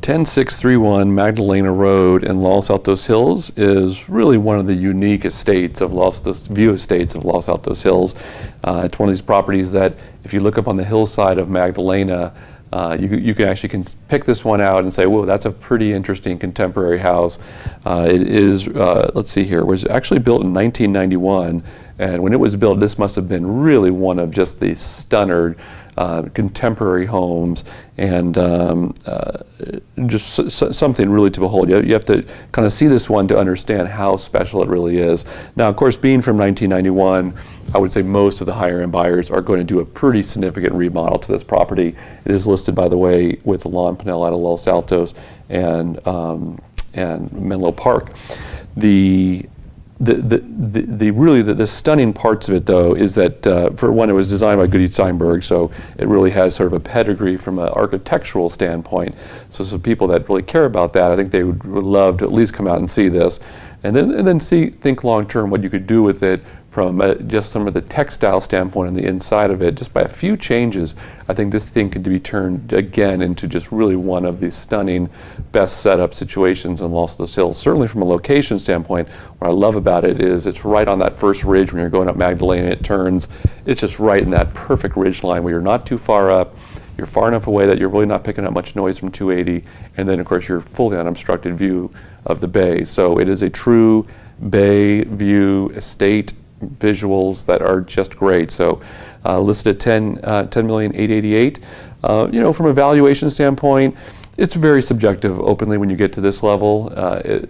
10631 Magdalena Road in Los Altos Hills is really one of the unique estates of view estates of Los Altos Hills. It's one of these properties that if you look up on the hillside of Magdalena, you can actually pick this one out and say, whoa, that's a pretty interesting contemporary house. It is, let's see here, it was actually built in 1991, and when it was built, this must have been really one of just the stunner contemporary homes, and just something really to behold. You have to kind of see this one to understand how special it really is. Now, of course, being from 1991, I would say most of the higher end buyers are going to do a pretty significant remodel to this property. It is listed, by the way, with the Lawn Panel out of Los Altos and Menlo Park. The stunning parts of it, though, is that for one, it was designed by Goody Steinberg, so it really has sort of a pedigree from an architectural standpoint. So some people that really care about that, I think they would love to at least come out and see this, and then think long term what you could do with it from just some of the textile standpoint on the inside of it. Just by a few changes, I think this thing could be turned again into just really one of these stunning, best setup situations in Los Altos Hills. Certainly from a location standpoint, what I love about it is it's right on that first ridge when you're going up Magdalena. It turns, it's just right in that perfect ridge line where you're not too far up, you're far enough away that you're really not picking up much noise from 280, and then of course you're fully unobstructed view of the bay. So it is a true bay view estate, visuals that are just great. So listed at $10,888,000. You know, from a valuation standpoint, it's very subjective openly when you get to this level.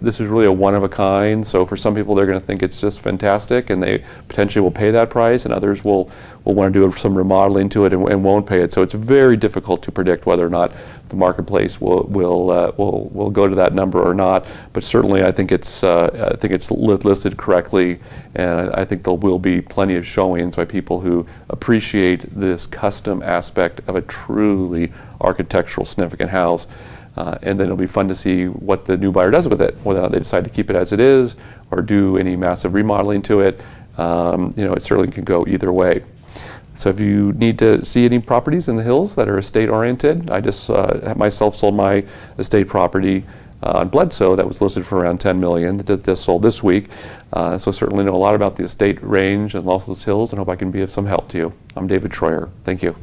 This is really a one of a kind, so for some people they're going to think it's just fantastic and they potentially will pay that price, and others will want to do some remodeling to it and won't pay it. So it's very difficult to predict whether or not the marketplace will go to that number or not. But certainly I think it's listed correctly, and I think there will be plenty of showings by people who appreciate this custom aspect of a truly architectural significant house. And then it'll be fun to see what the new buyer does with it, whether or not they decide to keep it as it is or do any massive remodeling to it. You know, it certainly can go either way. So if you need to see any properties in the hills that are estate oriented, I just myself sold my estate property on Bledsoe that was listed for around $10 million. That just sold this week. So certainly know a lot about the estate range and Los Altos Hills, and hope I can be of some help to you. I'm David Troyer. Thank you.